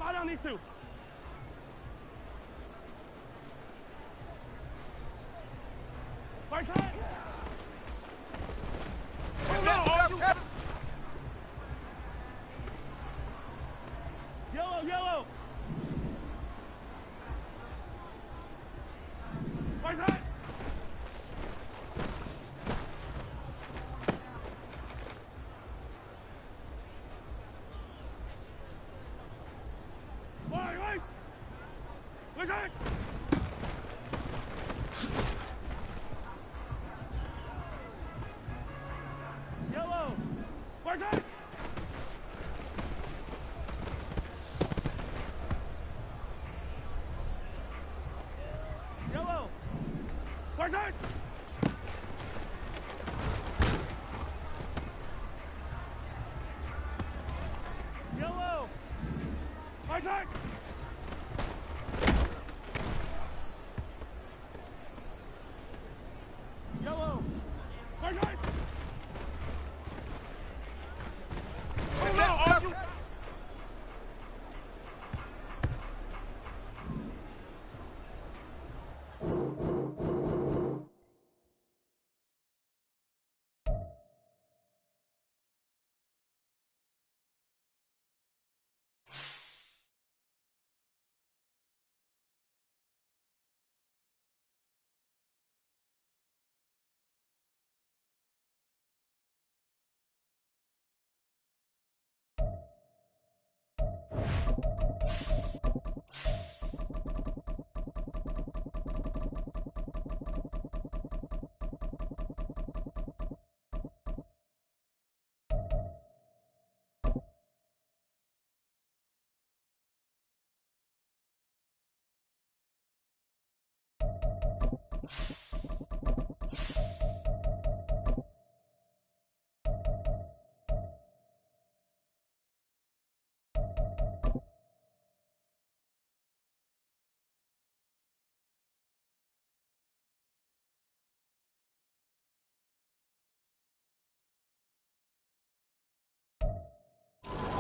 Fire down these two. Fire shot. Yellow. Fire shot. Right. Listen. Yellow. Fire shot. Yellow. Fire shot. Yellow. Fire shot. Yellow. Fire shot.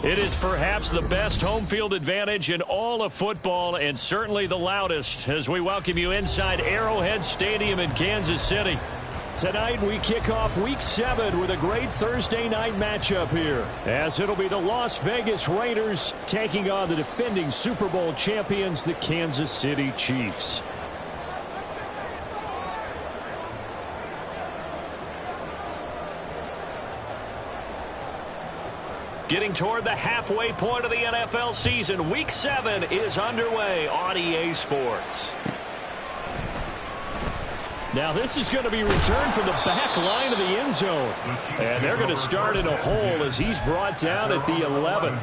It is perhaps the best home field advantage in all of football, and certainly the loudest, as we welcome you inside Arrowhead Stadium in Kansas City. Tonight we kick off Week 7 with a great Thursday night matchup here, as it'll be the Las Vegas Raiders taking on the defending Super Bowl champions, the Kansas City Chiefs. Getting toward the halfway point of the NFL season, Week 7 is underway on EA Sports. Now this is going to be returned from the back line of the end zone. And they're going to start in a hole as he's brought down at the 11.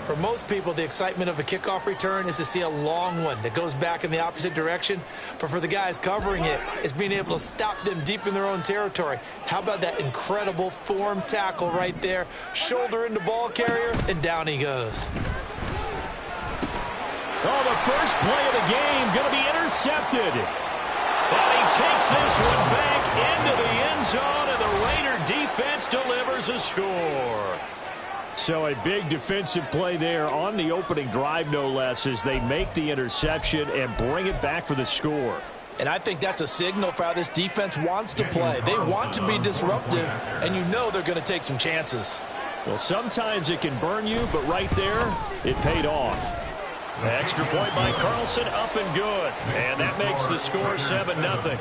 For most people, the excitement of a kickoff return is to see a long one that goes back in the opposite direction. But for the guys covering it, it's being able to stop them deep in their own territory. How about that incredible form tackle right there? Shoulder into ball carrier, and down he goes. Oh, the first play of the game going to be intercepted. And he takes this one back into the end zone, and the Raider defense delivers a score. So a big defensive play there on the opening drive, no less, as they make the interception and bring it back for the score. And I think that's a signal for how this defense wants to play. They want to be disruptive, and you know they're going to take some chances. Well, sometimes it can burn you, but right there, it paid off. Extra point by Carlson, up and good. And that makes the score 7-0. Chiefs, nothing.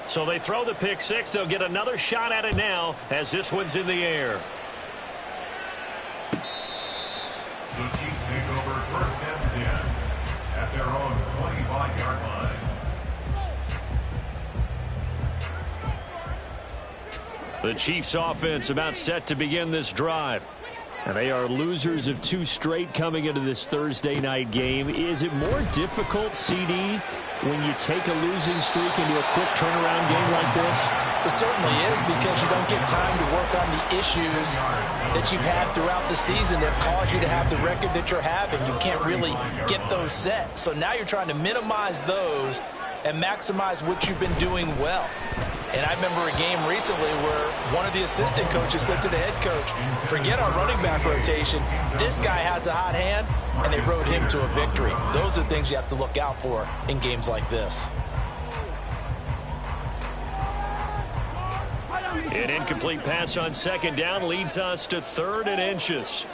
So they throw the pick six. They'll get another shot at it now as this one's in the air. The Chiefs take over first and 10 at their own 25-yard line. The Chiefs offense about set to begin this drive. And they are losers of 2 straight coming into this Thursday night game. Is it more difficult, CD, when you take a losing streak into a quick turnaround game like this? It certainly is, because you don't get time to work on the issues that you've had throughout the season that have caused you to have the record that you're having. You can't really get those set. So now you're trying to minimize those and maximize what you've been doing well. And I remember a game recently where one of the assistant coaches said to the head coach, forget our running back rotation. This guy has a hot hand, and they rode him to a victory. Those are things you have to look out for in games like this. An incomplete pass on second down leads us to 3rd and inches.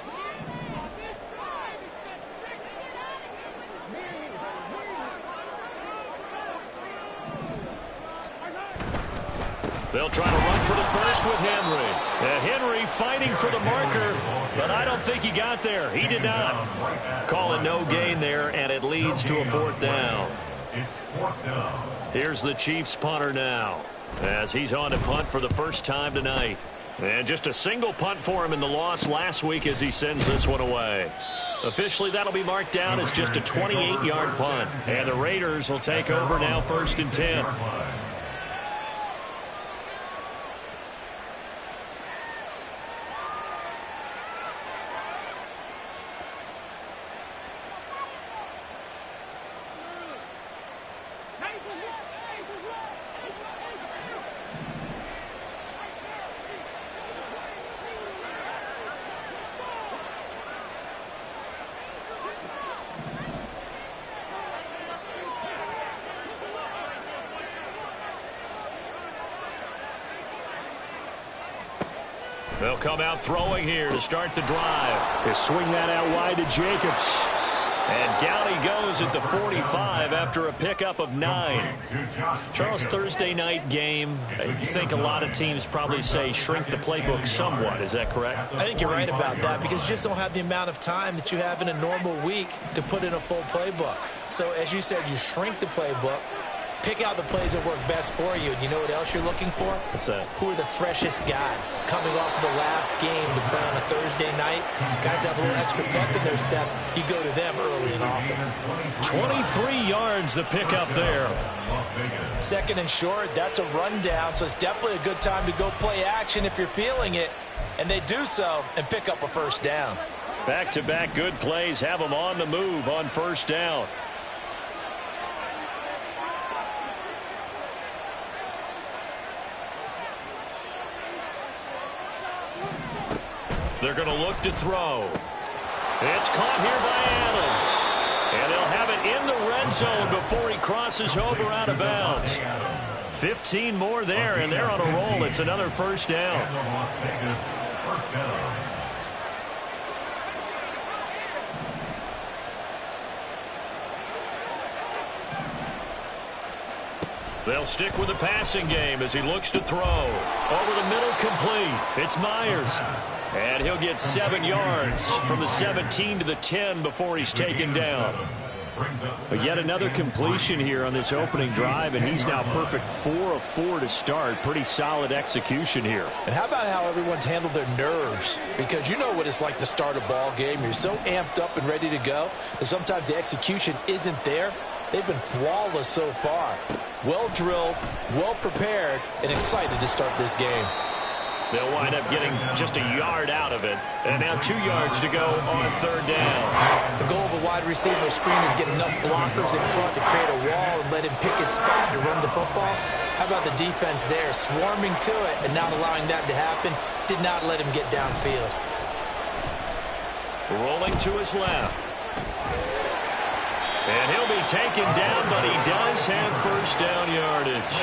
They'll try to run for the first with Henry. Henry fighting for the marker, but I don't think he got there. He did not. Call it no gain there, and it leads to a 4th down. It's 4th down. Here's the Chiefs punter now, as he's on to punt for the first time tonight. And just a single punt for him in the loss last week as he sends this one away. Officially, that'll be marked down as just a 28-yard punt. And the Raiders will take over now 1st and 10. They'll come out throwing here to start the drive. They swing that out wide to Jacobs. And down he goes at the 45 after a pickup of 9. Charles, Thursday night game, I think a lot of teams probably say shrink the playbook somewhat. Is that correct? I think you're right about that because you just don't have the amount of time that you have in a normal week to put in a full playbook. So as you said, you shrink the playbook, pick out the plays that work best for you. And you know what else you're looking for? What's that? Who are the freshest guys coming off the last game to play on a Thursday night? Guys have a little extra pep in their step. You go to them early and often. 23 yards the pickup there. Second and short, that's a rundown, so it's definitely a good time to go play action if you're feeling it. And they do so and pick up a first down. Back-to-back good plays have them on the move on first down. They're going to look to throw. It's caught here by Adams. And they'll have it in the red zone before he crosses over out of bounds. 15 more there, and they're on a roll. It's another first down. They'll stick with the passing game as he looks to throw. Over the middle, complete. It's Myers. And he'll get 7 yards from the 17 to the 10 before he's taken down. But yet another completion here on this opening drive, and he's now perfect 4 of 4 to start. Pretty solid execution here. And how about how everyone's handled their nerves? Because you know what it's like to start a ball game. You're so amped up and ready to go that sometimes the execution isn't there. They've been flawless so far. Well drilled, well prepared, and excited to start this game. They'll wind up getting just a yard out of it. And now 2 yards to go on third down. The goal of a wide receiver screen is get enough blockers in front to create a wall and let him pick his spot to run the football. How about the defense there, swarming to it and not allowing that to happen? Did not let him get downfield. Rolling to his left. And he'll be taken down, but he does have first down yardage.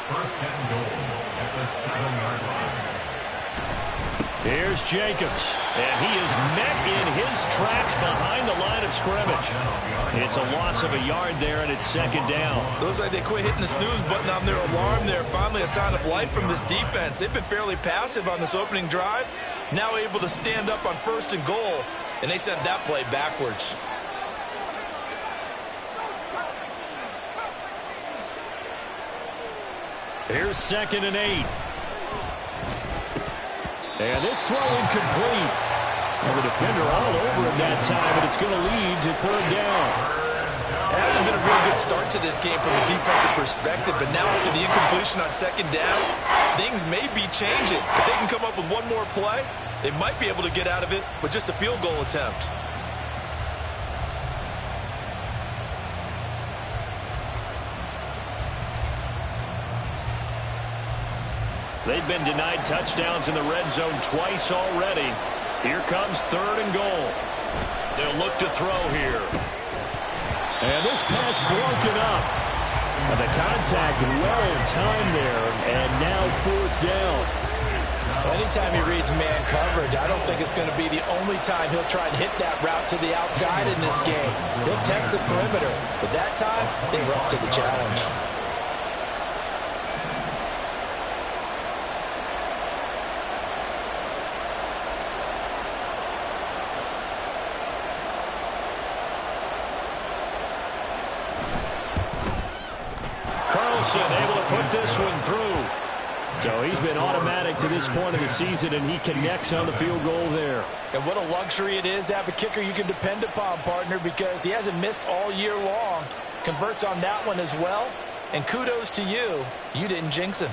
First and goal at the 7-yard line. Here's Jacobs, and he is met in his tracks behind the line of scrimmage. It's a loss of a yard there, and it's second down. Looks like they quit hitting the snooze button on their alarm there. Finally a sign of life from this defense. They've been fairly passive on this opening drive. Now able to stand up on first and goal, and they sent that play backwards. Here's 2nd and 8. And this throw incomplete. And the defender all over him that time, and it's going to lead to third down. It hasn't been a really good start to this game from a defensive perspective, but now after the incompletion on second down, things may be changing. If they can come up with one more play, they might be able to get out of it with just a field goal attempt. They've been denied touchdowns in the red zone twice already. Here comes 3rd and goal. They'll look to throw here. And this pass broken up. And the contact well timed there. And now 4th down. Anytime he reads man coverage, I don't think it's going to be the only time he'll try and hit that route to the outside in this game. He'll test the perimeter. But that time, they were up to the challenge. Able to put this one through. So he's been automatic to this point of the season, and he connects on the field goal there. And what a luxury it is to have a kicker you can depend upon, partner, because he hasn't missed all year long. Converts on that one as well. And kudos to you. You didn't jinx him.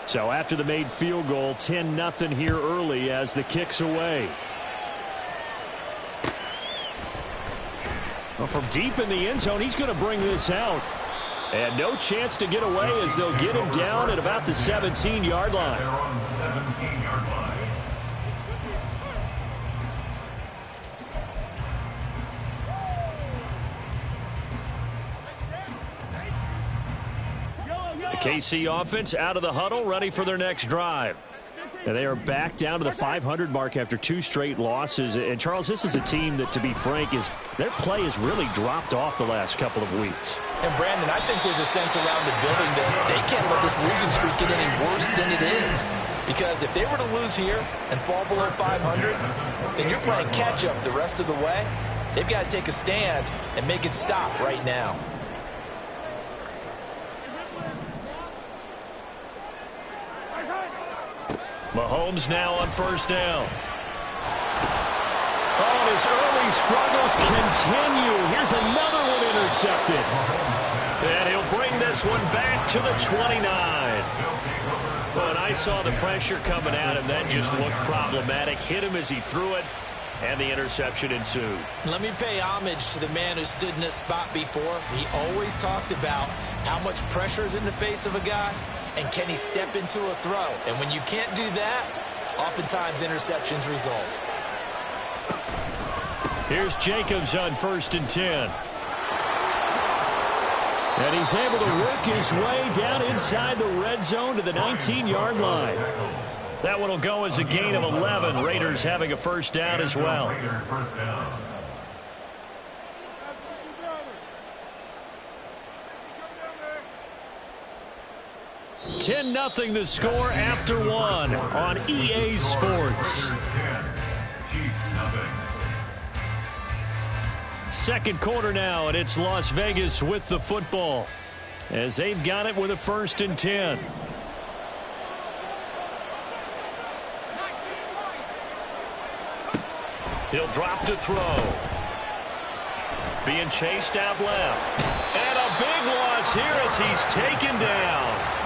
So after the made field goal, 10-0 here early as the kick's away. Well, from deep in the end zone, he's going to bring this out. And no chance to get away as they'll get him down at about the 17-yard line. They're on the 17-yard line. The KC offense out of the huddle, ready for their next drive. And they are back down to the 500 mark after 2 straight losses. And, Charles, this is a team that, to be frank, their play has really dropped off the last couple of weeks. And, Brandon, I think there's a sense around the building that they can't let this losing streak get any worse than it is. Because if they were to lose here and fall below 500, then you're playing catch-up the rest of the way. They've got to take a stand and make it stop right now. Mahomes now on first down. Oh, and his early struggles continue. Here's another one intercepted. And he'll bring this one back to the 29. Well, and I saw the pressure coming at him. That just looked problematic. Hit him as he threw it, and the interception ensued. Let me pay homage to the man who stood in this spot before. He always talked about how much pressure is in the face of a guy, and can he step into a throw? And when you can't do that, oftentimes interceptions result. Here's Jacobs on 1st and 10. And he's able to work his way down inside the red zone to the 19-yard line. That one will go as a gain of 11. Raiders having a first down as well. 10-0 the score after 1 on EA Sports. Second quarter now, and it's Las Vegas with the football as they've got it with a 1st and 10. He'll drop to throw. Being chased out left. And a big loss here as he's taken down.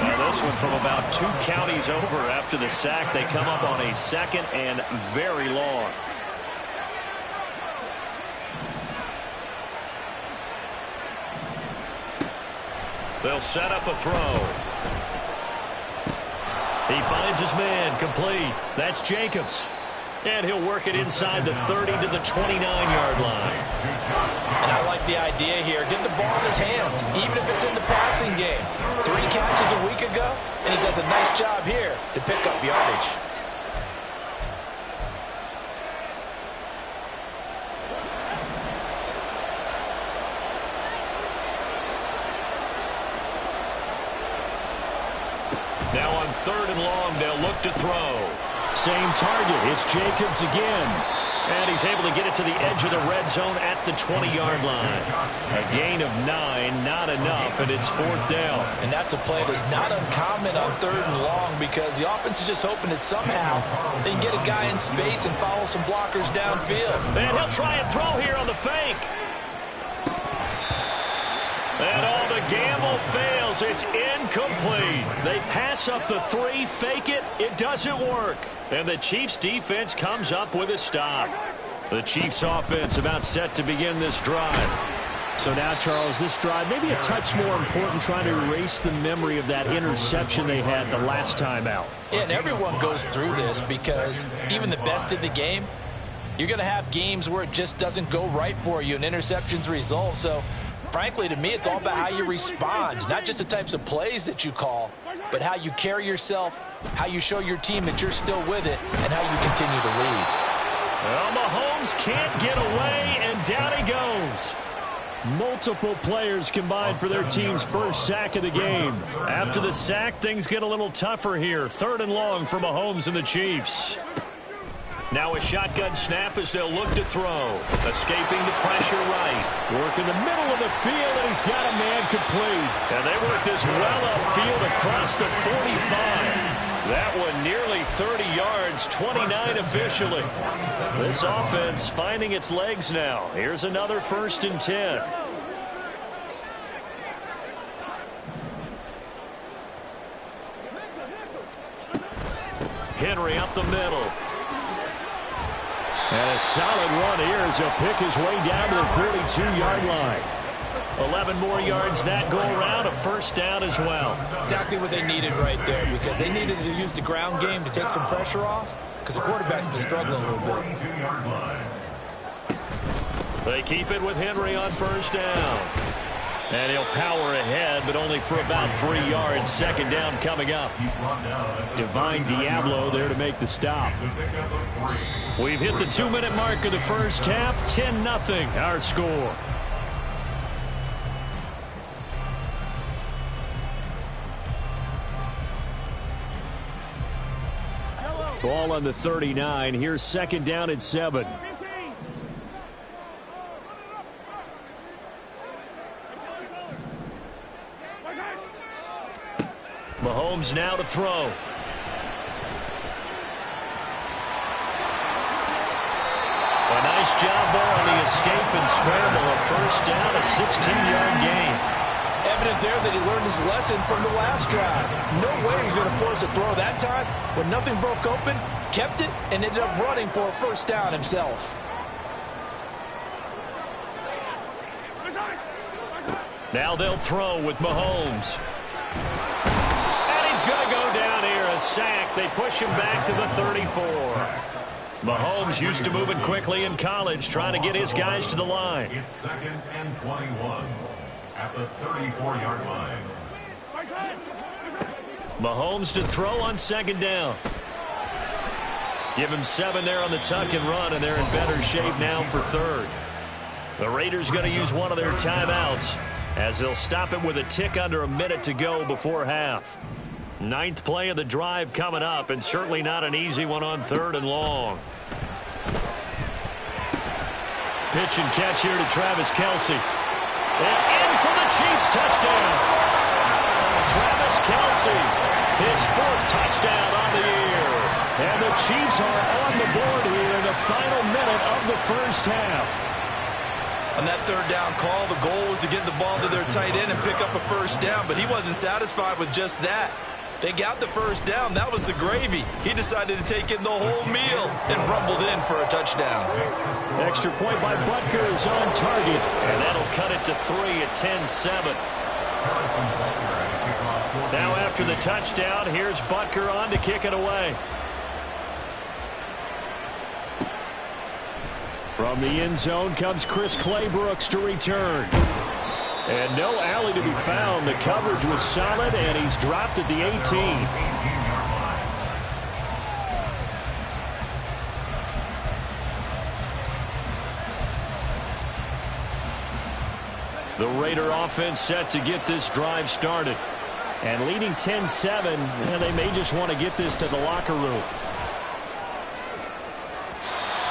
Now this one from about 2 counties over after the sack. They come up on a 2nd and very long. They'll set up a throw. He finds his man, complete. That's Jacobs. And he'll work it inside the 30 to the 29-yard line. And I like the idea here. Get the ball in his hands, even if it's in the passing game. 3 catches a week ago, and he does a nice job here to pick up yardage. Now on 3rd and long, they'll look to throw. Same target. It's Jacobs again. And he's able to get it to the edge of the red zone at the 20-yard line. A gain of 9, not enough, and it's 4th down. And that's a play that's not uncommon on 3rd and long because the offense is just hoping that somehow they can get a guy in space and follow some blockers downfield. And he'll try and throw here on the fake. And all the gamble fails. It's incomplete. They pass up the 3, fake it. It doesn't work. And the Chiefs defense comes up with a stop. The Chiefs offense about set to begin this drive. So now, Charles, this drive maybe a touch more important, trying to erase the memory of that interception they had the last time out. Yeah, and everyone goes through this because even the best in the game, you're going to have games where it just doesn't go right for you and interceptions result. So frankly, to me, it's all about how you respond, not just the types of plays that you call, but how you carry yourself, how you show your team that you're still with it, and how you continue to lead. Well, Mahomes can't get away, and down he goes. Multiple players combined for their team's first sack of the game. After the sack, things get a little tougher here. 3rd and long for Mahomes and the Chiefs. Now a shotgun snap as they'll look to throw. Escaping the pressure right. Work in the middle of the field, and he's got a man complete. And they work this well upfield across the 45. That one nearly 30 yards, 29 officially. This offense finding its legs now. Here's another 1st and 10. Henry up the middle. And a solid run here as he'll pick his way down to the 42-yard line. 11 more yards that go around, a first down as well. Exactly what they needed right there because they needed to use the ground game to take some pressure off because the quarterback's been struggling a little bit. They keep it with Henry on first down. And he'll power ahead, but only for about 3 yards. Second down coming up. Divine Diablo there to make the stop. We've hit the 2-minute mark of the first half. 10-0 our score. Ball on the 39. Here's second down at 7. Mahomes now to throw. A nice job there on the escape and scramble. A first down, a 16-yard gain. Evident there that he learned his lesson from the last drive. No way he's going to force a throw that time. When nothing broke open, kept it, and ended up running for a first down himself. Now they'll throw with Mahomes. And he's going to go down here, a sack. They push him back to the 34. Mahomes used to moving quickly in college, trying to get his guys to the line. It's 2nd and 21 at the 34-yard line. Mahomes to throw on second down. Give him 7 there on the tuck and run, and they're in better shape now for third. The Raiders going to use one of their timeouts, as they'll stop it with a tick under a minute to go before half. 9th play of the drive coming up, and certainly not an easy one on 3rd and long. Pitch and catch here to Travis Kelce. And in for the Chiefs touchdown. Travis Kelce, his 4th touchdown on the year. And the Chiefs are on the board here in the final minute of the first half. On that 3rd down call, the goal was to get the ball to their tight end and pick up a first down, but he wasn't satisfied with just that. They got the first down. That was the gravy. He decided to take in the whole meal and rumbled in for a touchdown. Extra point by Butker is on target. And that'll cut it to 3 at 10-7. Now after the touchdown, here's Butker on to kick it away. From the end zone comes Chris Claybrooks to return. And no alley to be found. The coverage was solid, and he's dropped at the 18. The Raider offense set to get this drive started. And leading 10-7, they may just want to get this to the locker room.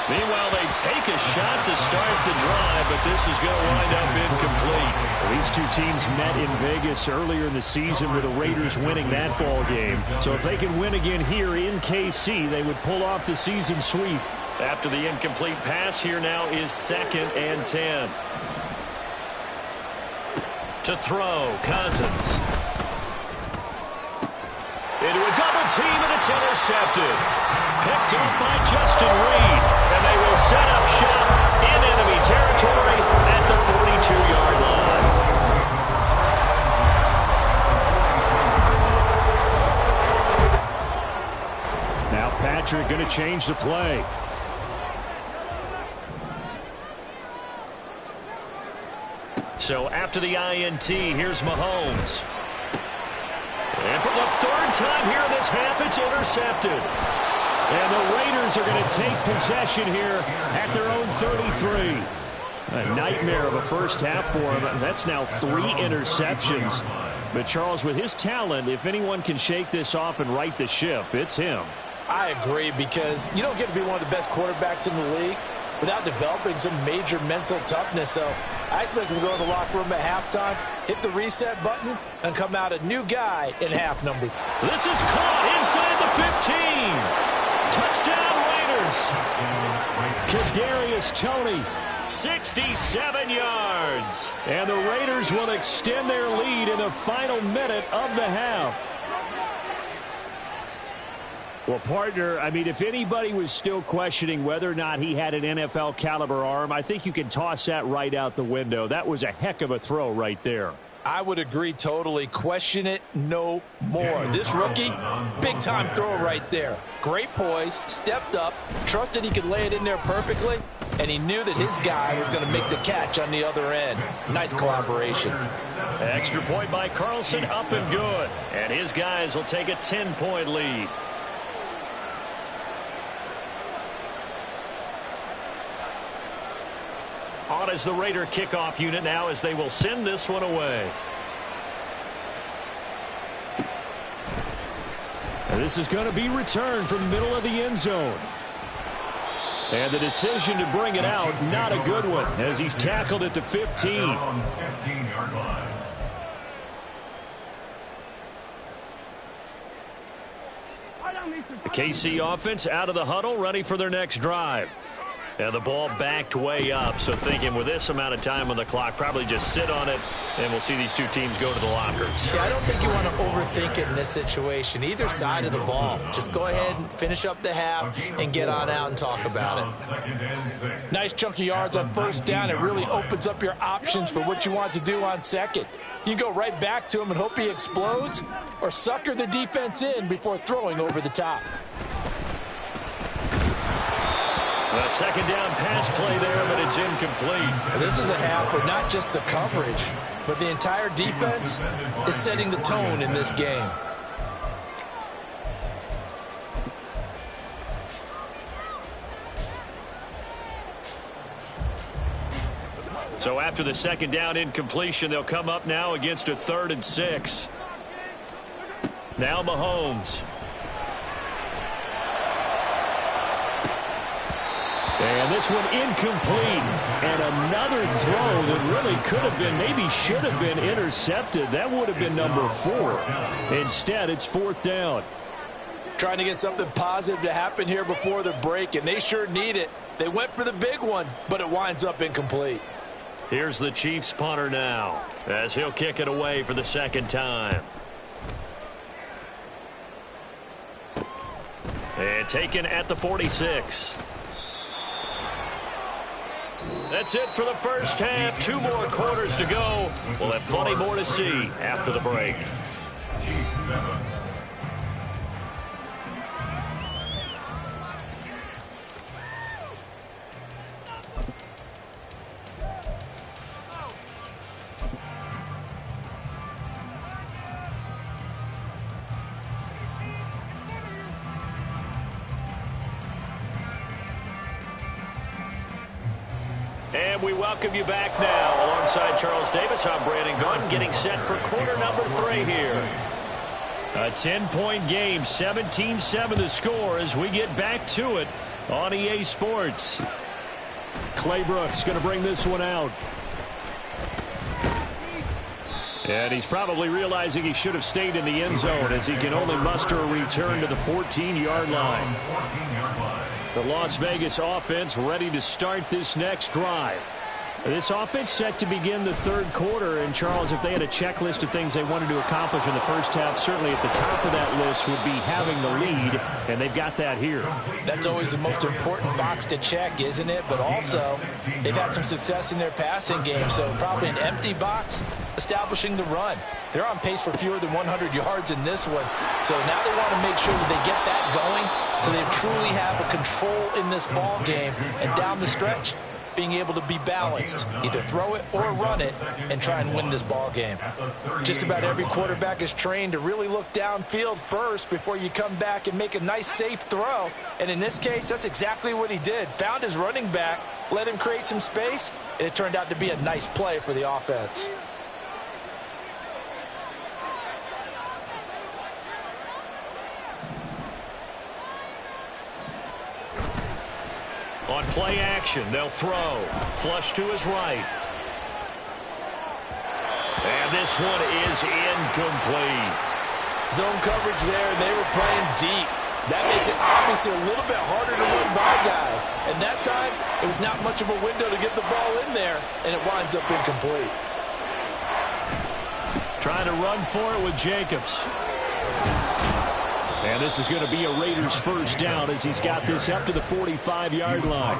Meanwhile, they take a shot to start the drive, but this is going to wind up incomplete. These two teams met in Vegas earlier in the season with the Raiders winning that ball game. So if they can win again here in KC, they would pull off the season sweep. After the incomplete pass, here now is 2nd and 10. To throw, Cousins. Into a double team, and it's intercepted. Picked up by Justin Reed, and they will set up shop in enemy territory at the 42-yard line. Now Patrick going to change the play. So after the INT, here's Mahomes. And for the 3rd time here in this half, it's intercepted. And the Raiders are going to take possession here at their own 33. A nightmare of a first half for him. That's now 3 interceptions. But Charles, with his talent, if anyone can shake this off and right the ship, it's him. I agree, because you don't get to be one of the best quarterbacks in the league without developing some major mental toughness. So I expect him to go in the locker room at halftime, hit the reset button, and come out a new guy in half number. This is caught inside the 15. Touchdown, Raiders. Kadarius Toney. 67 yards. And the Raiders will extend their lead in the final minute of the half. Well, partner, I mean, if anybody was still questioning whether or not he had an NFL caliber arm, I think you can toss that right out the window. That was a heck of a throw right there. I would agree totally. Question it no more. This rookie, big-time throw right there. Great poise, stepped up, trusted he could lay it in there perfectly, and he knew that his guy was going to make the catch on the other end. Nice collaboration. Extra point by Carlson, up and good. And his guys will take a 10-point lead. On is the Raider kickoff unit now as they will send this one away. And this is going to be returned from the middle of the end zone. And the decision to bring it out, not a good one, as he's tackled at the 15. The KC offense out of the huddle, ready for their next drive. And the ball backed way up, so thinking with this amount of time on the clock, probably just sit on it, and we'll see these two teams go to the lockers. Yeah, I don't think you want to overthink it in this situation. Either side of the ball. Just go ahead and finish up the half and get on out and talk about it. Nice chunk of yards on first down. It really opens up your options for what you want to do on second. You go right back to him and hope he explodes, or sucker the defense in before throwing over the top. A second down pass play there, but it's incomplete. This is a half where not just the coverage, but the entire defense is setting the tone in this game. So after the second down incompletion, they'll come up now against a 3rd and 6. Now Mahomes. And this one incomplete. And another throw that really could have been, maybe should have been intercepted. That would have been number 4. Instead, it's 4th down. Trying to get something positive to happen here before the break, and they sure need it. They went for the big one, but it winds up incomplete. Here's the Chiefs punter now, as he'll kick it away for the second time. And taken at the 46. That's it for the first half. 2 more quarters to go. We'll have plenty more to see after the break. And we welcome you back now. Alongside Charles Davis, I'm Brandon Gunn, getting set for quarter number 3 here. A 10-point game, 17-7 the score as we get back to it on EA Sports. Claybrook's going to bring this one out. And he's probably realizing he should have stayed in the end zone as he can only muster a return to the 14-yard line. The Las Vegas offense ready to start this next drive. This offense set to begin the 3rd quarter. And, Charles, if they had a checklist of things they wanted to accomplish in the first half, certainly at the top of that list would be having the lead, and they've got that here. That's always the most important box to check, isn't it? But also, they've had some success in their passing game, so probably an empty box establishing the run. They're on pace for fewer than 100 yards in this one, so now they want to make sure that they get that going so they truly have a control in this ball game, and down the stretch, being able to be balanced, either throw it or run it, and try and win this ball game. Just about every quarterback is trained to really look downfield first before you come back and make a nice, safe throw. And in this case, that's exactly what he did. Found his running back, let him create some space, and it turned out to be a nice play for the offense. On play action, they'll throw. Flush to his right. And this one is incomplete. Zone coverage there, and they were playing deep. That makes it obviously a little bit harder to run by guys. And that time, it was not much of a window to get the ball in there, and it winds up incomplete. Trying to run for it with Jacobs. And this is going to be a Raiders first down as he's got this up to the 45-yard line.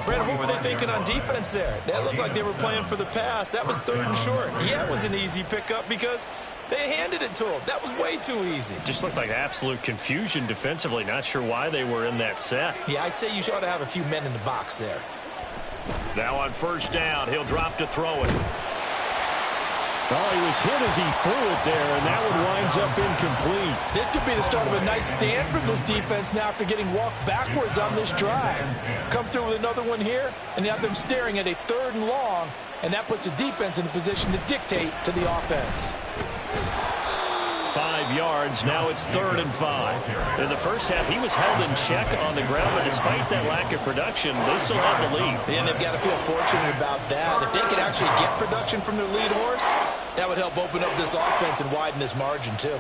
Brandon, what were they thinking on defense there? That looked like they were playing for the pass. That was 3rd and short. Yeah, it was an easy pickup because they handed it to him. That was way too easy. Just looked like absolute confusion defensively. Not sure why they were in that set. Yeah, I'd say you ought to have a few men in the box there. Now on first down, he'll drop to throw it. Oh, he was hit as he threw it there, and that one winds up incomplete. This could be the start of a nice stand for this defense now after getting walked backwards on this drive. Come through with another one here, and you have them staring at a 3rd and long, and that puts the defense in a position to dictate to the offense. 5 yards. Now it's 3rd and 5. In the first half, he was held in check on the ground, but despite that lack of production, they still have the lead. And they've got to feel fortunate about that. If they could actually get production from their lead horse, that would help open up this offense and widen this margin too.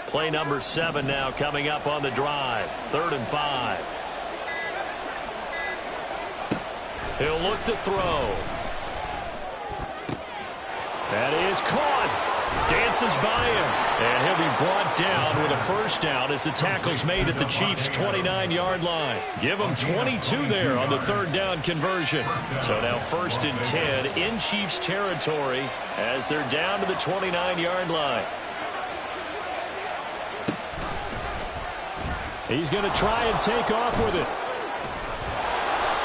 Play number 7 now coming up on the drive. 3rd and 5. He'll look to throw. That is caught. Dances by him. And he'll be brought down with a first down as the tackle's made at the Chiefs' 29-yard line. Give them 22 there on the 3rd down conversion. So now 1st and 10 in Chiefs territory as they're down to the 29-yard line. He's going to try and take off with it.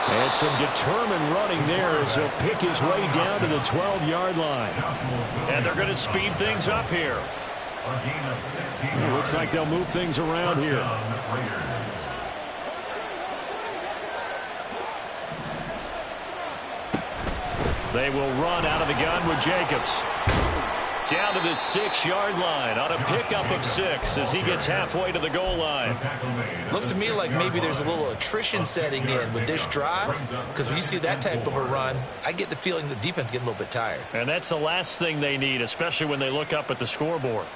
And some determined running there as he'll pick his way down to the 12-yard line. And they're going to speed things up here. It looks like they'll move things around here. They will run out of the gun with Jacobs. Down to the 6-yard line on a pickup of 6 as he gets halfway to the goal line. Looks to me like maybe there's a little attrition setting in with this drive, because when you see that type of a run, I get the feeling the defense getting a little bit tired. And that's the last thing they need, especially when they look up at the scoreboard.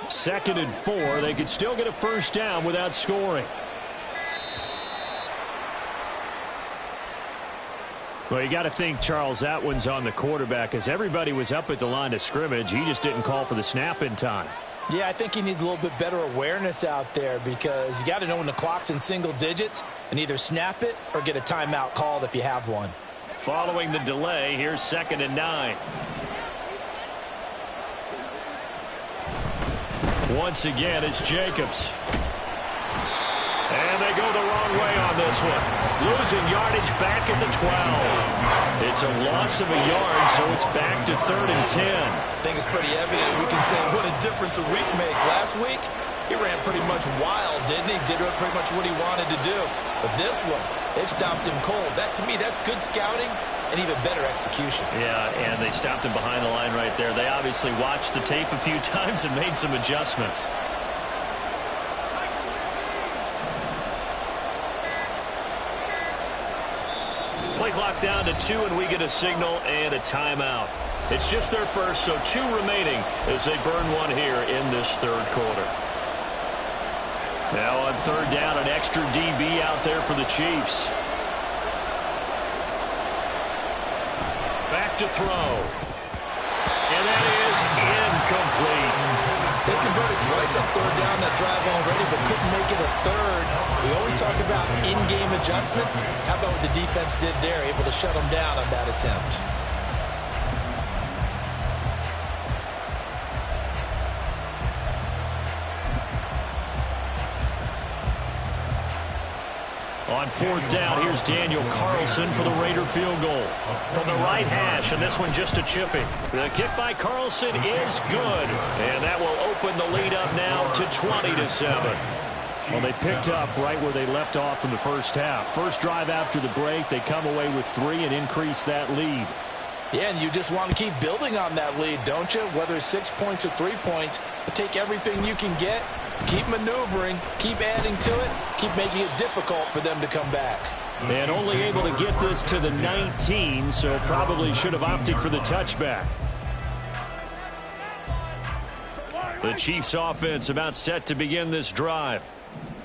Second and 4. They could still get a first down without scoring. Well, you got to think, Charles, that one's on the quarterback as everybody was up at the line of scrimmage. He just didn't call for the snap in time. Yeah, I think he needs a little bit better awareness out there because you got to know when the clock's in single digits and either snap it or get a timeout called if you have one. Following the delay, here's 2nd and 9. Once again, it's Jacobs. And they go the wrong way on this one. Losing yardage back at the 12. It's a loss of a yard, so it's back to 3rd and 10. I think it's pretty evident. We can say what a difference a week makes. Last week, he ran pretty much wild, didn't he? Did pretty much what he wanted to do. But this one, it stopped him cold. That, to me, that's good scouting and even better execution. Yeah, and they stopped him behind the line right there. They obviously watched the tape a few times and made some adjustments. Play clock down to 2, and we get a signal and a timeout. It's just their first, so 2 remaining as they burn one here in this 3rd quarter. Now on 3rd down, an extra DB out there for the Chiefs. Back to throw. And that is incomplete. They converted twice on 3rd down that drive already, but couldn't make it a 3rd. We always talk about in-game adjustments. How about what the defense did there, able to shut them down on that attempt? On 4th down, here's Daniel Carlson for the Raider field goal. From the right hash, and this one just a chipping. The kick by Carlson is good. And that will open the lead up now to 20-7. Well, they picked up right where they left off in the first half. First drive after the break, they come away with 3 and increase that lead. Yeah, and you just want to keep building on that lead, don't you? Whether it's 6 points or 3 points, take everything you can get. Keep maneuvering, keep adding to it, keep making it difficult for them to come back. And only able to get this to the 19, so probably should have opted for the touchback. The Chiefs offense about set to begin this drive.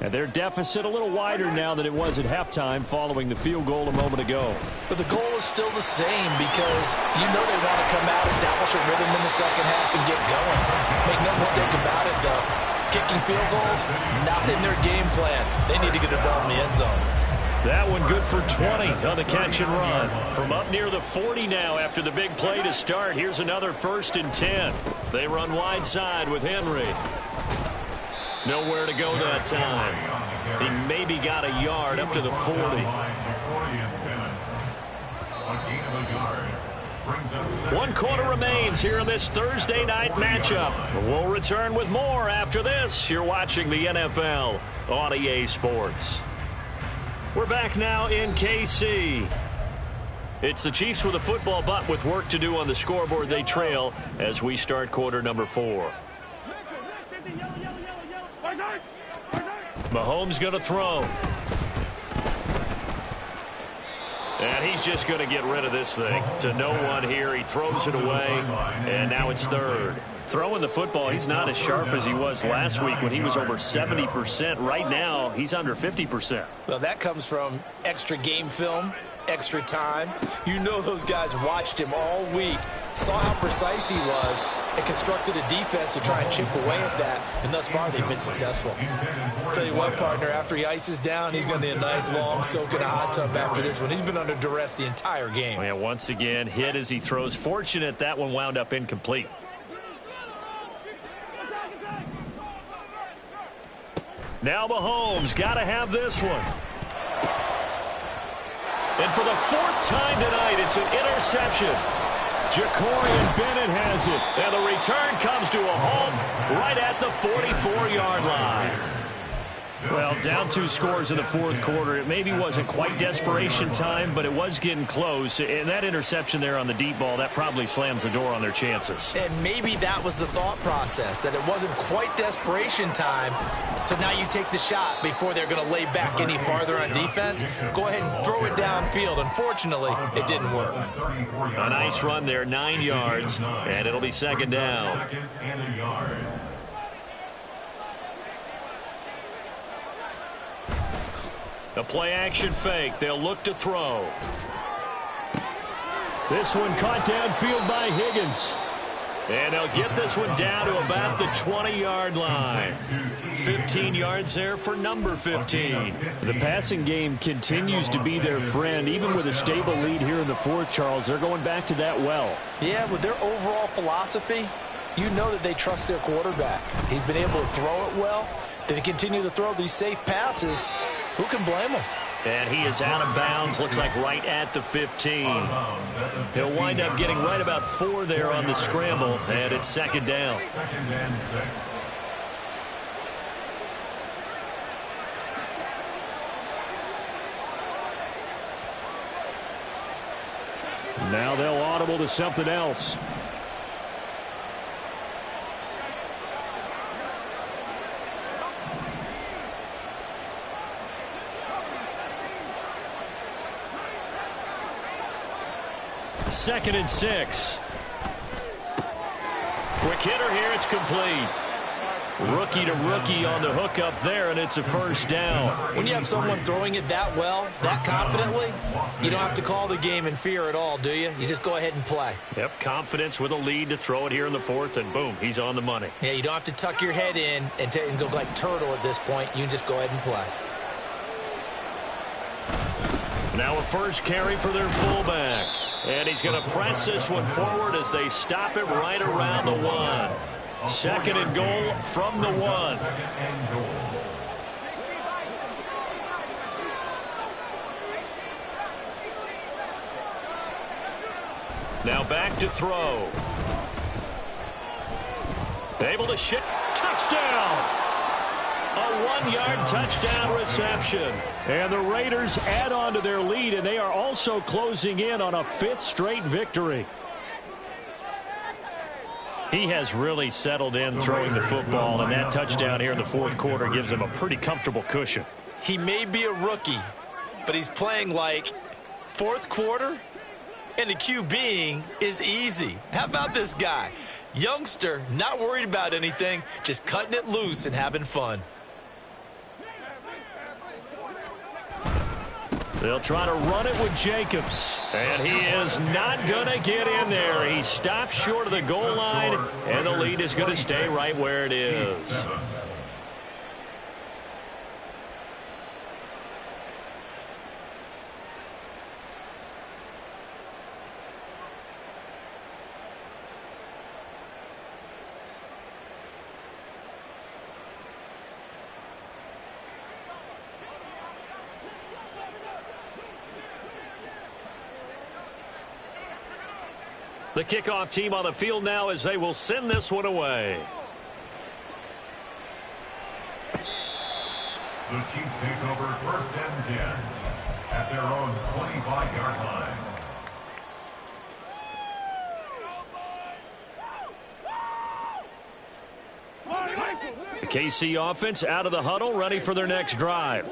And their deficit a little wider now than it was at halftime following the field goal a moment ago. But the goal is still the same because you know they want to come out, establish a rhythm in the second half, and get going. Make no mistake about it, though. Kicking field goals, not in their game plan. They need to get the ball in the end zone. That one good for 20 on the catch and run. From up near the 40 now after the big play to start. Here's another 1st and 10. They run wide side with Henry. Nowhere to go that time. He maybe got a yard up to the 40. 1 quarter remains here in this Thursday night matchup. We'll return with more after this. You're watching the NFL on EA Sports. We're back now in KC. It's the Chiefs with a football, but with work to do on the scoreboard. They trail as we start quarter number 4. Mahomes going to throw. And he's just going to get rid of this thing. To no one here. He throws it away, and now it's 3rd. Throwing the football, he's not as sharp as he was last week when he was over 70%. Right now, he's under 50%. Well, that comes from extra game film, extra time. You know those guys watched him all week, saw how precise he was, and constructed a defense to try and chip away at that, and thus far they've been successful. Tell you what, partner, after he ices down, he's going to need a nice long soak in a hot tub after this one. He's been under duress the entire game. Yeah, once again, hit as he throws. Fortunate that one wound up incomplete. Now Mahomes got to have this one. And for the 4th time tonight, it's an interception. Ja'Cory Bennett has it. And the return comes to a halt right at the 44-yard line. Well, down 2 scores in the 4th quarter. It maybe wasn't quite desperation time, but it was getting close. And that interception there on the deep ball, that probably slams the door on their chances. And maybe that was the thought process, that it wasn't quite desperation time. So now you take the shot before they're going to lay back any farther on defense. Go ahead and throw it downfield. Unfortunately, it didn't work. A nice run there, 9 yards, and it'll be 2nd down. A play-action fake. They'll look to throw. This one caught downfield by Higgins. And they'll get this one down to about the 20-yard line. 15 yards there for number 15. The passing game continues to be their friend. Even with a stable lead here in the 4th, Charles, they're going back to that well. Yeah, with their overall philosophy, you know that they trust their quarterback. He's been able to throw it well. If they continue to throw these safe passes, who can blame them? And he is out of bounds, looks like right at the 15. He'll wind up getting right about 4 there on the scramble, and it's 2nd down. Now they'll audible to something else. Second and 6. Quick hitter here. It's complete. Rookie to rookie on the hook up there, and it's a 1st down. When you have someone throwing it that well, that confidently, you don't have to call the game in fear at all, do you? You just go ahead and play. Yep, confidence with a lead to throw it here in the 4th, and boom, he's on the money. Yeah, you don't have to tuck your head in and go like turtle at this point. You can just go ahead and play. Now a first carry for their fullback. And he's going to press this one forward as they stop it right around the 1. 2nd and goal from the 1. Now back to throw. Able to ship. Touchdown! A 1-yard touchdown reception. And the Raiders add on to their lead, and they are also closing in on a 5th straight victory. He has really settled in throwing the football, and that touchdown here in the 4th quarter gives him a pretty comfortable cushion. He may be a rookie, but he's playing like 4th quarter, and the QBing is easy. How about this guy? Youngster, not worried about anything, just cutting it loose and having fun. They'll try to run it with Jacobs. And he is not going to get in there. He stops short of the goal line, and the lead is going to stay right where it is. The kickoff team on the field now as they will send this one away. The Chiefs take over 1st and 10 at their own 25-yard line. The KC offense out of the huddle, ready for their next drive.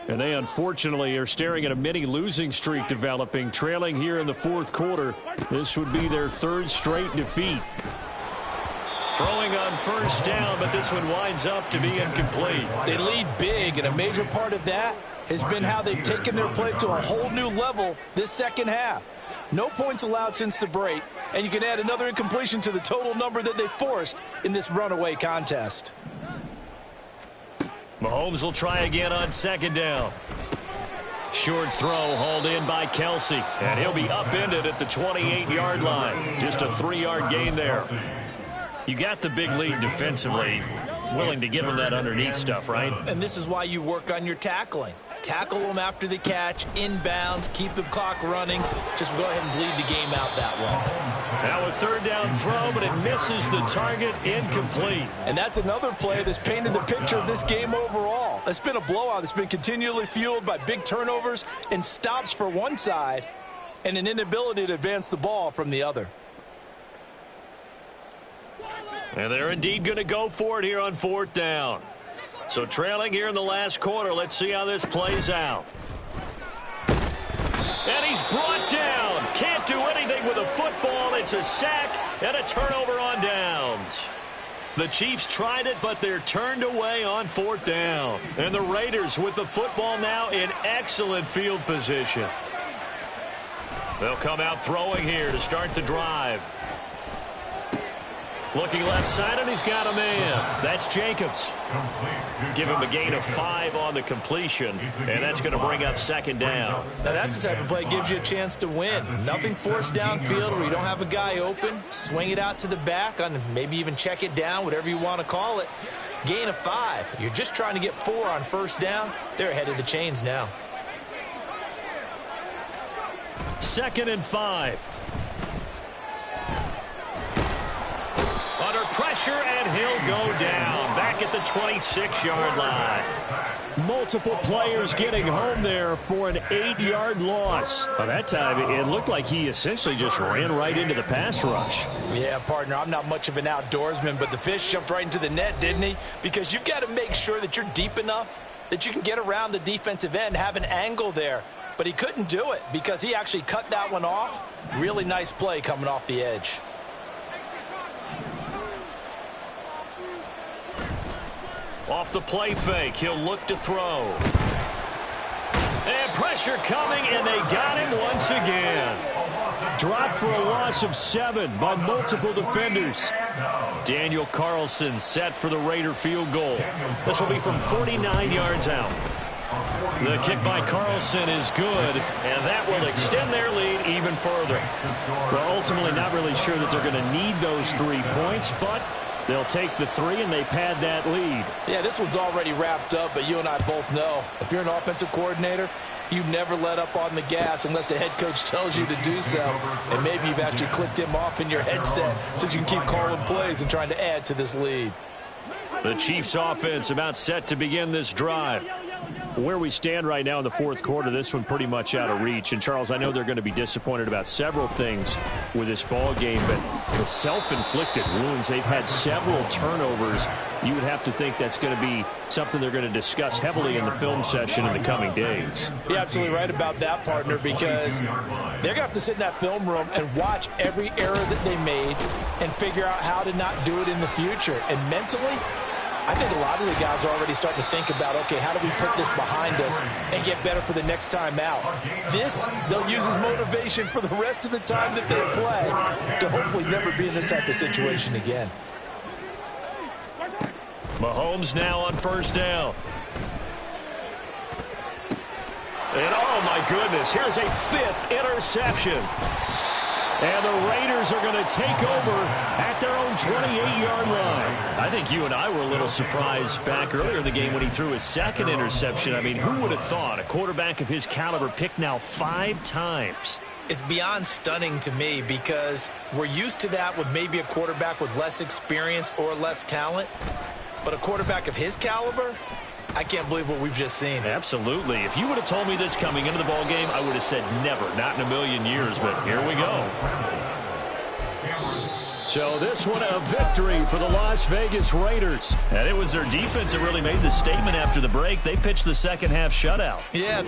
And they unfortunately are staring at a mini losing streak developing, trailing here in the 4th quarter. This would be their 3rd straight defeat. Throwing on 1st down, but this one winds up to be incomplete. They lead big, and a major part of that has been how they've taken their play to a whole new level this 2nd half. No points allowed since the break, and you can add another incompletion to the total number that they forced in this runaway contest. Mahomes will try again on 2nd down. Short throw hauled in by Kelsey, and he'll be upended at the 28-yard line. Just a 3-yard gain there. You got the big lead defensively. Willing to give him that underneath stuff, right? And this is why you work on your tackling. Tackle them after the catch, inbounds, keep the clock running. Just go ahead and bleed the game out that way. Now a 3rd down throw, but it misses the target, incomplete. And that's another play that's painted the picture of this game overall. It's been a blowout. It's been continually fueled by big turnovers and stops for one side and an inability to advance the ball from the other. And they're indeed going to go for it here on 4th down. So trailing here in the last quarter, let's see how this plays out. And he's brought down. Can't do anything with a football. It's a sack and a turnover on downs. The Chiefs tried it, but they're turned away on 4th down. And the Raiders with the football now in excellent field position. They'll come out throwing here to start the drive. Looking left side, and he's got a man. That's Jacobs. Give him a gain of 5 on the completion, and that's going to bring up 2nd down. Now, that's the type of play that gives you a chance to win. Nothing forced downfield where you don't have a guy open. Swing it out to the back, on maybe even check it down, whatever you want to call it. Gain of 5. You're just trying to get 4 on 1st down. They're ahead of the chains now. 2nd and 5. Under pressure, and he'll go down. Back at the 26-yard line. Multiple players getting home there for an 8-yard loss. Well, that time, it looked like he essentially just ran right into the pass rush. Yeah, partner, I'm not much of an outdoorsman, but the fish jumped right into the net, didn't he? Because you've got to make sure that you're deep enough that you can get around the defensive end, have an angle there. But he couldn't do it because he actually cut that one off. Really nice play coming off the edge. Off the play fake, he'll look to throw. And pressure coming, and they got him once again. Dropped for a loss of 7 by multiple defenders. Daniel Carlson set for the Raider field goal. This will be from 49 yards out. The kick by Carlson is good, and that will extend their lead even further. Well, ultimately not really sure that they're going to need those 3 points, but they'll take the 3 and they pad that lead. Yeah, this one's already wrapped up, but you and I both know if you're an offensive coordinator, you never let up on the gas unless the head coach tells you to do so. And maybe you've actually clicked him off in your headset so you can keep calling plays and trying to add to this lead. The Chiefs offense about set to begin this drive. Where we stand right now in the 4th quarter, this one pretty much out of reach. And, Charles, I know they're going to be disappointed about several things with this ball game, but the self-inflicted wounds, they've had several turnovers you would have to think that's going to be something they're going to discuss heavily in the film session in the coming days. You're absolutely right about that, partner, because they're going to have to sit in that film room and watch every error that they made and figure out how to not do it in the future. And mentally, I think a lot of the guys are already starting to think about, okay, how do we put this behind us and get better for the next time out? This, they'll use as motivation for the rest of the time that they play to hopefully never be in this type of situation again. Mahomes now on first down. And oh my goodness, here's a 5th interception. And the Raiders are going to take over at their own 28-yard line. I think you and I were a little surprised back earlier in the game when he threw his 2nd interception. I mean, who would have thought a quarterback of his caliber picked now 5 times? It's beyond stunning to me because we're used to that with maybe a quarterback with less experience or less talent. But a quarterback of his caliber, I can't believe what we've just seen. Absolutely. If you would have told me this coming into the ball game, I would have said never, not in a million years, but here we go. So this one a victory for the Las Vegas Raiders. And it was their defense that really made the statement after the break. They pitched the second half shutout. Yeah,